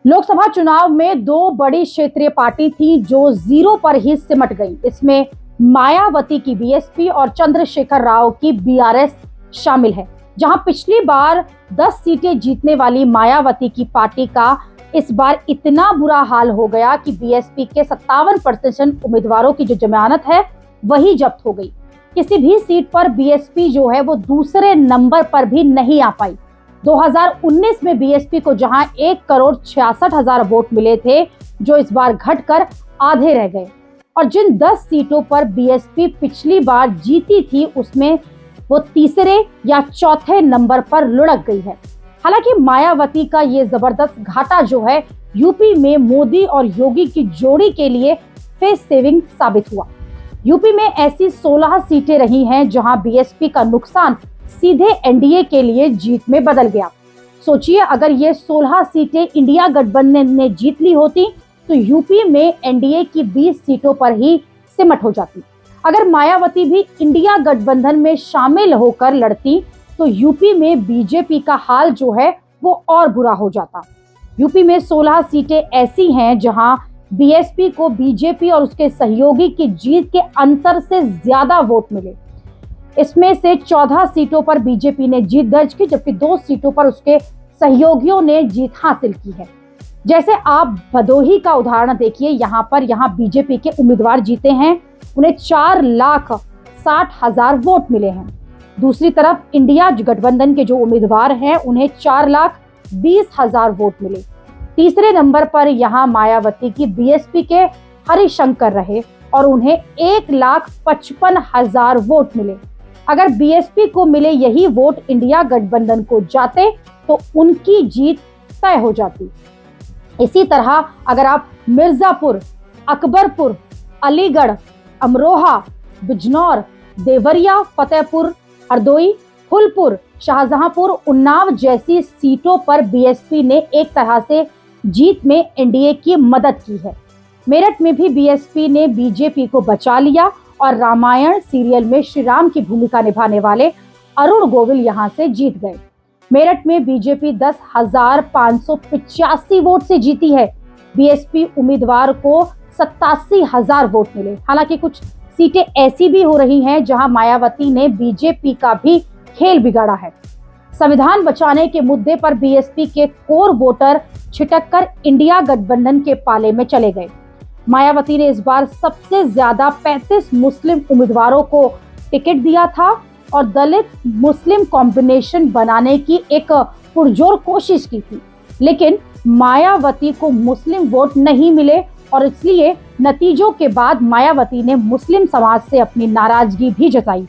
लोकसभा चुनाव में दो बड़ी क्षेत्रीय पार्टी थी जो जीरो पर ही सिमट गई। इसमें मायावती की बीएसपी और चंद्रशेखर राव की बीआरएस शामिल है। जहां पिछली बार 10 सीटें जीतने वाली मायावती की पार्टी का इस बार इतना बुरा हाल हो गया कि बीएसपी के 57% उम्मीदवारों की जो जमानत है वही जब्त हो गई। किसी भी सीट पर बीएसपी जो है वो दूसरे नंबर पर भी नहीं आ पाई। 2019 में बीएसपी को जहां 1,66,00,000 वोट मिले थे, जो इस बार घटकर आधे रह गए। और जिन 10 सीटों पर बीएसपी पिछली बार जीती थी उसमें वो तीसरे या चौथे नंबर पर लुढ़क गई है। हालांकि मायावती का ये जबरदस्त घाटा जो है यूपी में मोदी और योगी की जोड़ी के लिए फेस सेविंग साबित हुआ। यूपी में ऐसी 16 सीटें रही हैं जहां बीएसपी का नुकसान सीधे एनडीए के लिए जीत में बदल गया। सोचिए, अगर ये 16 सीटें इंडिया गठबंधन ने जीत ली होती तो यूपी में एनडीए की 20 सीटों पर ही सिमट हो जाती। अगर मायावती भी इंडिया गठबंधन में शामिल होकर लड़ती तो यूपी में बीजेपी का हाल जो है वो और बुरा हो जाता। यूपी में 16 सीटें ऐसी हैं जहां बीएसपी को बीजेपी और उसके सहयोगी की जीत के अंतर से ज्यादा वोट मिले। इसमें से 14 सीटों पर बीजेपी ने जीत दर्ज की, जबकि 2 सीटों पर उसके सहयोगियों ने जीत हासिल की है। जैसे आप भदोही का उदाहरण देखिए, यहाँ बीजेपी के उम्मीदवार जीते हैं, उन्हें 4,60,000 वोट मिले हैं। दूसरी तरफ इंडिया गठबंधन के जो उम्मीदवार हैं उन्हें 4,20,000 वोट मिले। तीसरे नंबर पर यहाँ मायावती की बीएसपी के हरिशंकर रहे और उन्हें 1,55,000 वोट मिले। अगर बीएसपी को मिले यही वोट इंडिया गठबंधन को जाते तो उनकी जीत तय हो जाती। इसी तरह अगर आप मिर्जापुर, अकबरपुर, अलीगढ़, अमरोहा, बिजनौर, देवरिया, फतेहपुर, हरदोई, फूलपुर, शाहजहांपुर, उन्नाव जैसी सीटों पर बीएसपी ने एक तरह से जीत में एनडीए की मदद की है। मेरठ में भी बीएसपी ने बीजेपी को बचा लिया और रामायण सीरियल में श्री राम की भूमिका निभाने वाले अरुण गोविल यहां से जीत गए। मेरठ में बीजेपी 10,585 वोट से जीती है। बीएसपी उम्मीदवार को 87,000 वोट मिले। हालांकि कुछ सीटें ऐसी भी हो रही हैं जहां मायावती ने बीजेपी का भी खेल बिगाड़ा है। संविधान बचाने के मुद्दे पर बीएसपी के कोर वोटर छिटककर इंडिया गठबंधन के पाले में चले गए। मायावती ने इस बार सबसे ज्यादा 35 मुस्लिम उम्मीदवारों को टिकट दिया था और दलित मुस्लिम कॉम्बिनेशन बनाने की एक पुरजोर कोशिश की थी, लेकिन मायावती को मुस्लिम वोट नहीं मिले और इसलिए नतीजों के बाद मायावती ने मुस्लिम समाज से अपनी नाराजगी भी जताई।